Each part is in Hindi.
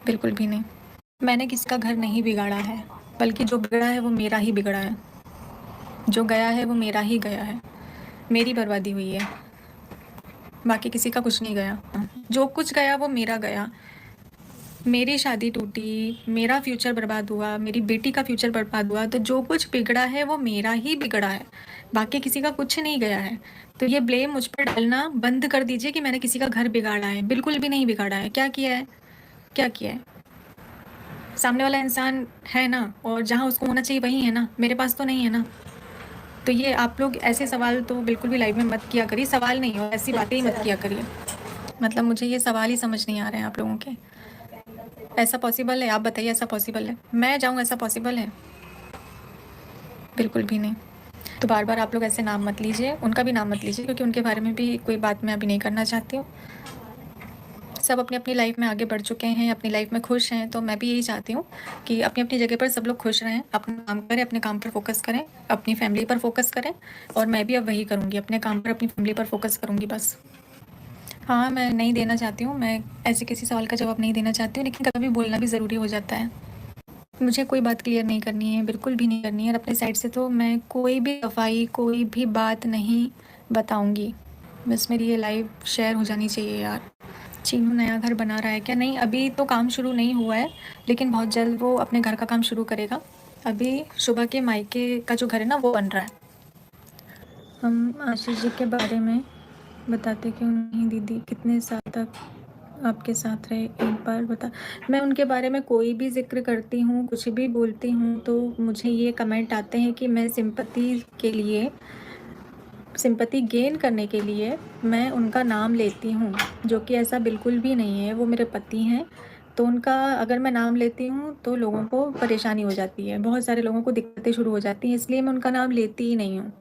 बिल्कुल भी नहीं। मैंने किसी का घर नहीं बिगाड़ा है, बल्कि जो बिगड़ा है वो मेरा ही बिगड़ा है। जो गया है वो मेरा ही गया है, मेरी बर्बादी हुई है, बाकी किसी का कुछ नहीं गया। जो कुछ गया वो मेरा गया। मेरी शादी टूटी, मेरा फ्यूचर बर्बाद हुआ, मेरी बेटी का फ्यूचर बर्बाद हुआ, तो जो कुछ बिगड़ा है वो मेरा ही बिगड़ा है, बाकी किसी का कुछ नहीं गया है। तो ये ब्लेम मुझ पर डालना बंद कर दीजिए कि मैंने किसी का घर बिगाड़ा है। बिल्कुल भी नहीं बिगाड़ा है। क्या किया है? क्या किया है? सामने वाला इंसान है ना, और जहाँ उसको होना चाहिए वहीं है ना, मेरे पास तो नहीं है ना। तो ये आप लोग ऐसे सवाल तो बिल्कुल भी लाइव में मत किया करिए। सवाल नहीं हो, ऐसी बातें ही मत किया करिए। मतलब मुझे ये सवाल ही समझ नहीं आ रहे हैं आप लोगों के। ऐसा पॉसिबल है? आप बताइए, ऐसा पॉसिबल है? मैं जाऊँ, ऐसा पॉसिबल है? बिल्कुल भी नहीं। तो बार बार आप लोग ऐसे नाम मत लीजिए, उनका भी नाम मत लीजिए, क्योंकि उनके बारे में भी कोई बात मैं अभी नहीं करना चाहती हूँ। सब अपनी अपनी लाइफ में आगे बढ़ चुके हैं, अपनी लाइफ में खुश हैं, तो मैं भी यही चाहती हूँ कि अपनी अपनी जगह पर सब लोग खुश रहें, अपना काम करें, अपने काम पर फोकस करें, अपनी फैमिली पर फोकस करें। और मैं भी अब वही करूँगी, अपने काम पर, अपनी फैमिली पर फोकस करूँगी बस। हाँ, मैं नहीं देना चाहती हूँ, मैं ऐसे किसी सवाल का जवाब नहीं देना चाहती हूँ, लेकिन कभी बोलना भी ज़रूरी हो जाता है। मुझे कोई बात क्लियर नहीं करनी है, बिल्कुल भी नहीं करनी है, और अपने साइड से तो मैं कोई भी सफाई, कोई भी बात नहीं बताऊँगी। बस मेरी ये लाइव शेयर हो जानी चाहिए यार। चीनू नया घर बना रहा है क्या? नहीं, अभी तो काम शुरू नहीं हुआ है, लेकिन बहुत जल्द वो अपने घर का काम शुरू करेगा। अभी शुभा के मायके का जो घर है ना, वो बन रहा है। हम आशीष जी के बारे में बताते क्यों नहीं दीदी? कितने साल तक आपके साथ रहे, एक बार बता। मैं उनके बारे में कोई भी जिक्र करती हूँ, कुछ भी बोलती हूँ, तो मुझे ये कमेंट आते हैं कि मैं सिंपैथी गेन करने के लिए मैं उनका नाम लेती हूँ, जो कि ऐसा बिल्कुल भी नहीं है। वो मेरे पति हैं, तो उनका अगर मैं नाम लेती हूँ तो लोगों को परेशानी हो जाती है, बहुत सारे लोगों को दिक्कतें शुरू हो जाती हैं, इसलिए मैं उनका नाम लेती ही नहीं हूँ।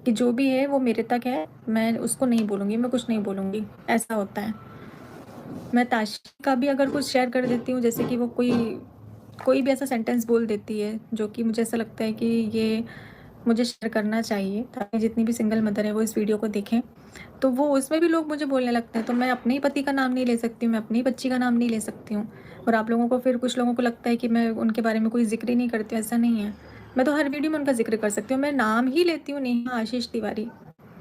कि जो भी है वो मेरे तक है, मैं उसको नहीं बोलूँगी, मैं कुछ नहीं बोलूँगी, ऐसा होता है। मैं ताशी का भी अगर कुछ शेयर कर देती हूँ, जैसे कि वो कोई भी ऐसा सेंटेंस बोल देती है जो कि मुझे ऐसा लगता है कि ये मुझे शेयर करना चाहिए, ताकि जितनी भी सिंगल मदर है वो इस वीडियो को देखें, तो वो उसमें भी लोग मुझे बोलने लगते हैं। तो मैं अपने ही पति का नाम नहीं ले सकती हूँ, मैं अपनी ही बच्ची का नाम नहीं ले सकती हूँ। और आप लोगों को फिर, कुछ लोगों को लगता है कि मैं उनके बारे में कोई जिक्र ही नहीं करती हूँ। ऐसा नहीं है, मैं तो हर वीडियो में उनका जिक्र कर सकती हूँ। मैं नाम ही लेती हूँ, नेहा आशीष तिवारी।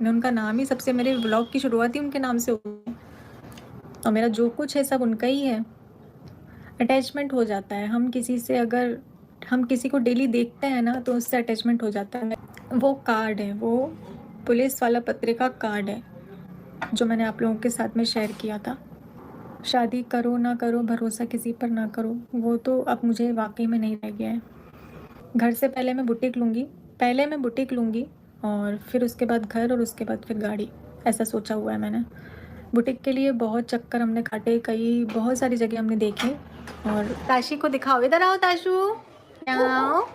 मैं उनका नाम ही, सबसे मेरे ब्लॉग की शुरुआत ही उनके नाम से हुई है, और मेरा जो कुछ है सब उनका ही है। अटैचमेंट हो जाता है, हम किसी से, अगर हम किसी को डेली देखते हैं ना, तो उससे अटैचमेंट हो जाता है। वो कार्ड है, वो पुलिस वाला पत्रिका कार्ड है, जो मैंने आप लोगों के साथ में शेयर किया था। शादी करो ना करो, भरोसा किसी पर ना करो, वो तो अब मुझे वाकई में नहीं रह गया है। घर से पहले मैं बुटीक लूँगी, और फिर उसके बाद घर, और उसके बाद फिर गाड़ी, ऐसा सोचा हुआ है मैंने। बुटीक के लिए बहुत चक्कर हमने काटे, कई बहुत सारी जगह हमने देखी। और ताशी को दिखाओ, इधर आओ ताशु, आओ।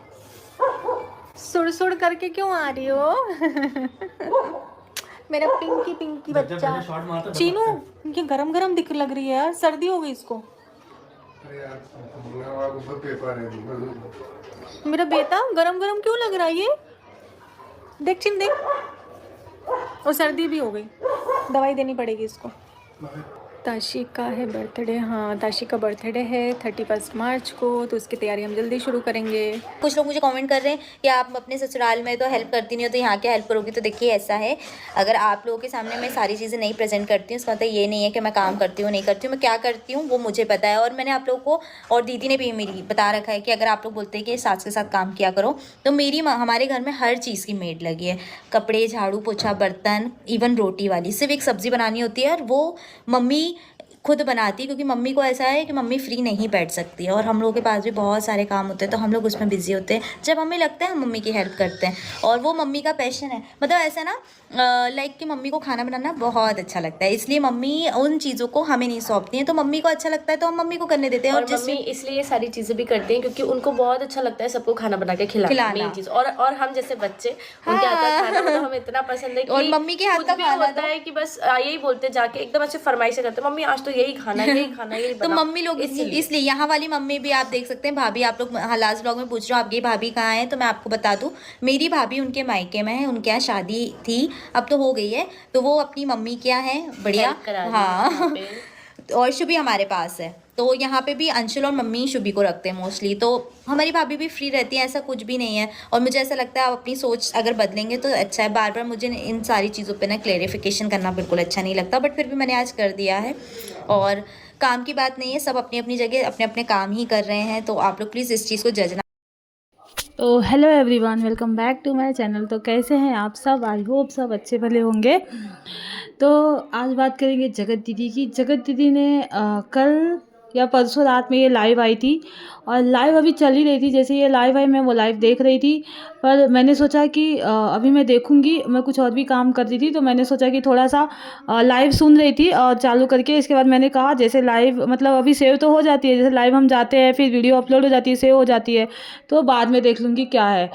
सुड़ सुड़ करके क्यों आ रही हो? मेरा पिंकी पिंकी बच्चा चीनू, ये गरम गरम दिख लग रही है यार, सर्दी हो गई इसको। मेरा बेटा गरम गरम क्यों लग रहा है ये? देख चिन देख, और सर्दी भी हो गई, दवाई देनी पड़ेगी इसको। ताशी का है बर्थडे? हाँ, ताशी का बर्थडे है 31 मार्च को, तो उसकी तैयारी हम जल्दी शुरू करेंगे। कुछ लोग मुझे कमेंट कर रहे हैं कि आप अपने ससुराल में तो हेल्प करती नहीं हो, तो यहाँ क्या हेल्प करोगी? तो देखिए ऐसा है, अगर आप लोगों के सामने मैं सारी चीज़ें नहीं प्रेजेंट करती हूँ, इसका मतलब ये नहीं है कि मैं काम करती हूँ नहीं करती हूँ। मैं क्या करती हूँ वो मुझे पता है, और मैंने आप लोगों को और दीदी ने भी मेरी बता रखा है कि अगर आप लोग बोलते हैं कि सास के साथ काम किया करो, तो मेरी हमारे घर में हर चीज़ की मेड लगी है, कपड़े, झाड़ू पोछा, बर्तन, इवन रोटी वाली। सिर्फ एक सब्ज़ी बनानी होती है, और वो मम्मी खुद बनाती है, क्योंकि मम्मी को ऐसा है कि मम्मी फ्री नहीं बैठ सकती है, और हम लोगों के पास भी बहुत सारे काम होते हैं, तो हम लोग उसमें बिजी होते हैं। जब हमें लगता है हम मम्मी की हेल्प करते हैं, और वो मम्मी का पैशन है। मतलब ऐसा ना, लाइक कि मम्मी को खाना बनाना बहुत अच्छा लगता है, इसलिए मम्मी उन चीज़ों को हमें नहीं सौंपती हैं। तो मम्मी को अच्छा लगता है तो हम मम्मी को करने देते हैं। और मम्मी इसलिए ये सारी चीज़ें भी करती हैं क्योंकि उनको बहुत अच्छा लगता है सबको खाना बना के खिलाना, मेन चीज़। और हम जैसे बच्चे, उनके हाथ का खाना मतलब हमें इतना पसंद है कि, और मम्मी के हाथ का खाना होता है कि बस यही बोलते जाके, एकदम अच्छे फरमाइश करते हैं, मम्मी आज तो यही खाना है, यही खाना, यही तो बनाओ। मम्मी लोग इसलिए यहाँ वाली मम्मी भी आप देख सकते हैं। भाभी, आप लोग लास्ट ब्लॉग में पूछ रहे हो आपकी भाभी कहाँ है, तो मैं आपको बता दूँ, मेरी भाभी उनके मायके में है, उनके यहाँ शादी थी, अब तो हो गई है, तो वो अपनी मम्मी क्या है बढ़िया, हाँ और शुभी हमारे पास है, तो यहाँ पे भी अंशुल और मम्मी शुभी को रखते हैं मोस्टली। तो हमारी भाभी भी फ्री रहती है, ऐसा कुछ भी नहीं है। और मुझे ऐसा लगता है आप अपनी सोच अगर बदलेंगे तो अच्छा है। बार बार मुझे इन सारी चीज़ों पे ना क्लेरिफिकेशन करना बिल्कुल अच्छा नहीं लगता, बट फिर भी मैंने आज कर दिया है। और काम की बात नहीं है, सब अपनी अपनी जगह अपने अपने काम ही कर रहे हैं, तो आप लोग प्लीज़ इस चीज़ को जज ना। तो hello everyone, welcome back to my channel. तो कैसे हैं आप सब? आई होप सब अच्छे भले होंगे। तो आज बात करेंगे जगत दीदी की। जगत दीदी ने कल या परसों रात में ये लाइव आई थी, और लाइव अभी चल ही रही थी। जैसे ये लाइव आई, मैं वो लाइव देख रही थी, पर मैंने सोचा कि अभी मैं देखूंगी। मैं कुछ और भी काम कर रही थी, तो मैंने सोचा कि थोड़ा सा लाइव सुन रही थी और चालू करके इसके बाद मैंने कहा जैसे लाइव मतलब अभी सेव तो हो जाती है, जैसे लाइव हम जाते हैं फिर वीडियो अपलोड हो जाती है, सेव हो जाती है, तो बाद में देख लूँगी क्या है।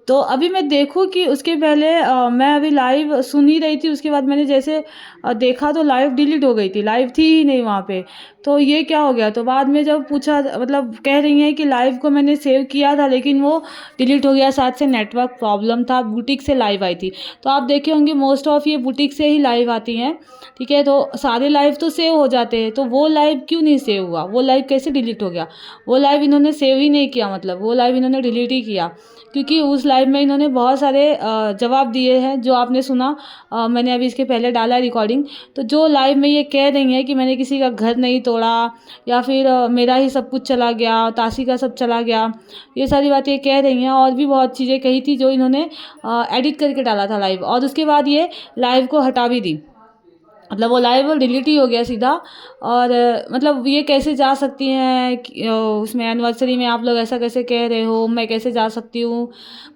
तो अभी मैं देखूँ कि उसके पहले मैं अभी लाइव सुन ही रही थी, उसके बाद मैंने जैसे देखा तो लाइव डिलीट हो गई थी, लाइव थी ही नहीं वहाँ पे। तो ये क्या हो गया? तो बाद में जब पूछा, मतलब कह रही हैं कि लाइव को मैंने सेव किया था लेकिन वो डिलीट हो गया, साथ से नेटवर्क प्रॉब्लम था, बुटीक से लाइव आई थी। तो आप देखे होंगे मोस्ट ऑफ ये बुटीक से ही लाइव आती हैं, ठीक है। तो सारे लाइव तो सेव हो जाते हैं, तो वो लाइव क्यों नहीं सेव हुआ? वो लाइव कैसे डिलीट हो गया? वो लाइव इन्होंने सेव ही नहीं किया, मतलब वो लाइव इन्होंने डिलीट ही किया, क्योंकि उस लाइव में इन्होंने बहुत सारे जवाब दिए हैं जो आपने सुना। मैंने अभी इसके पहले डाला है रिकॉर्डिंग। तो जो लाइव में ये कह रही हैं कि मैंने किसी का घर नहीं तोड़ा, या फिर मेरा ही सब कुछ चला गया, तासी का सब चला गया, ये सारी बातें कह रही हैं। और भी बहुत चीज़ें कही थी जो इन्होंने एडिट करके डाला था लाइव, और उसके बाद ये लाइव को हटा भी दी, मतलब वो लाइव डिलीट ही हो गया सीधा। और मतलब ये कैसे जा सकती हैं उसमें एनिवर्सरी में? आप लोग ऐसा कैसे कह रहे हो? मैं कैसे जा सकती हूँ?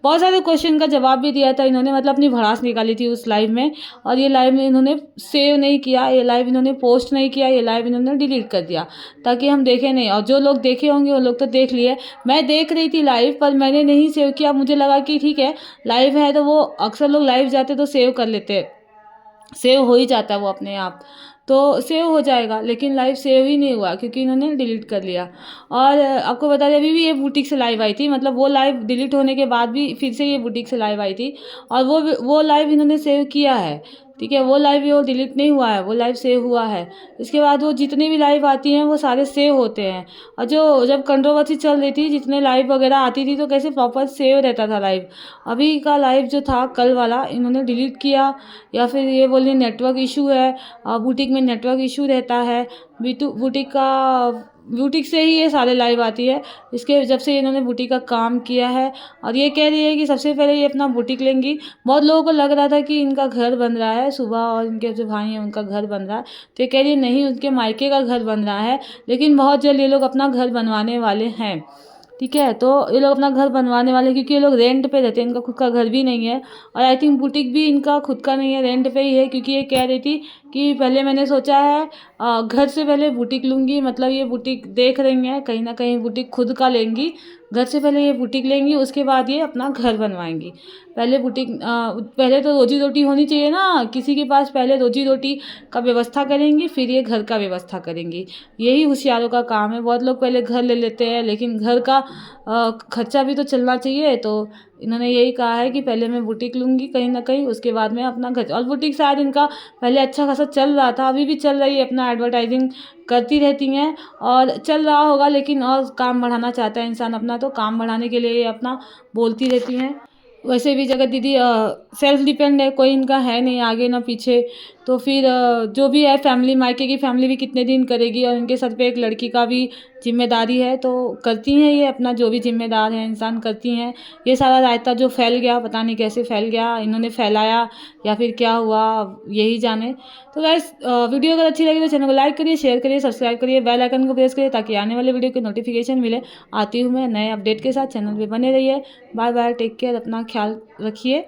बहुत सारे क्वेश्चन का जवाब भी दिया था इन्होंने, मतलब अपनी भड़ास निकाली थी उस लाइव में। और ये लाइव में इन्होंने सेव नहीं किया, ये लाइव इन्होंने पोस्ट नहीं किया, ये लाइव इन्होंने डिलीट कर दिया ताकि हम देखें नहीं। और जो लोग देखे होंगे वो लोग तो देख लिए। मैं देख रही थी लाइव, पर मैंने नहीं सेव किया। मुझे लगा कि ठीक है लाइव है, तो वो अक्सर लोग लाइव जाते तो सेव कर लेते, सेव हो ही जाता है वो अपने आप, तो सेव हो जाएगा। लेकिन लाइव सेव ही नहीं हुआ क्योंकि इन्होंने डिलीट कर लिया। और आपको बता दें अभी भी ये बुटीक से लाइव आई थी, मतलब वो लाइव डिलीट होने के बाद भी फिर से ये बुटीक से लाइव आई थी, और वो लाइव इन्होंने सेव किया है, ठीक है। वो लाइव वो डिलीट नहीं हुआ है, वो लाइव सेव हुआ है। इसके बाद वो जितनी भी लाइव आती हैं वो सारे सेव होते हैं। और जो जब कंट्रोवर्सी चल रही थी, जितने लाइव वगैरह आती थी तो कैसे प्रॉपर सेव रहता था लाइव। अभी का लाइव जो था कल वाला इन्होंने डिलीट किया, या फिर ये बोलिए नेटवर्क इशू है, बुटीक में नेटवर्क इशू रहता है। बुटीक से ही ये सारे लाइव आती है, इसके जब से इन्होंने बुटीक का काम किया है। और ये कह रही है कि सबसे पहले ये अपना बुटीक लेंगी। बहुत लोगों को लग रहा था कि इनका घर बन रहा है, सुबह और इनके जो भाई हैं उनका घर बन रहा है, तो ये कह रही है नहीं, उनके मायके का घर बन रहा है, लेकिन बहुत जल्द ये लोग अपना घर बनवाने वाले हैं, ठीक है। तो ये लोग अपना घर बनवाने वाले हैं, क्योंकि ये लोग रेंट पे रहते हैं, इनका खुद का घर भी नहीं है। और आई थिंक बुटीक भी इनका खुद का नहीं है, रेंट पे ही है। क्योंकि ये कह रही थी कि पहले मैंने सोचा है घर से पहले बुटीक लूँगी, मतलब ये बुटीक देख रही हैं कहीं ना कहीं बुटीक खुद का लेंगी। घर से पहले ये बुटीक लेंगी, उसके बाद ये अपना घर बनवाएंगी। पहले बुटीक पहले तो रोजी रोटी होनी चाहिए ना किसी के पास, पहले रोजी रोटी का व्यवस्था करेंगी फिर ये घर का व्यवस्था करेंगी। यही होशियारों का काम है। बहुत लोग पहले घर ले लेते हैं, लेकिन घर का खर्चा भी तो चलना चाहिए। तो इन्होंने यही कहा है कि पहले मैं बुटीक लूँगी कहीं ना कहीं, उसके बाद मैं अपना घर। और बुटीक शायद इनका पहले अच्छा खासा चल रहा था, अभी भी चल रही है, अपना एडवर्टाइजिंग करती रहती हैं और चल रहा होगा। लेकिन और काम बढ़ाना चाहता है इंसान अपना, तो काम बढ़ाने के लिए ये अपना बोलती रहती हैं। वैसे भी जगत दीदी सेल्फ डिपेंड है, कोई इनका है नहीं आगे ना पीछे। तो फिर जो भी है फैमिली, मायके की फैमिली भी कितने दिन करेगी, और इनके सर पे एक लड़की का भी जिम्मेदारी है, तो करती हैं ये अपना, जो भी जिम्मेदार है इंसान करती हैं। ये सारा रायता जो फैल गया, पता नहीं कैसे फैल गया, इन्होंने फैलाया या फिर क्या हुआ यही जाने। तो गाइस वीडियो अगर अच्छी लगी तो चैनल को लाइक करिए, शेयर करिए, सब्सक्राइब करिए, बेल आइकन को प्रेस करिए ताकि आने वाले वीडियो के नोटिफिकेशन मिले। आती हूँ मैं नए अपडेट के साथ, चैनल पे बने रहिए। बाय बाय, टेक केयर, अपना ख्याल रखिए।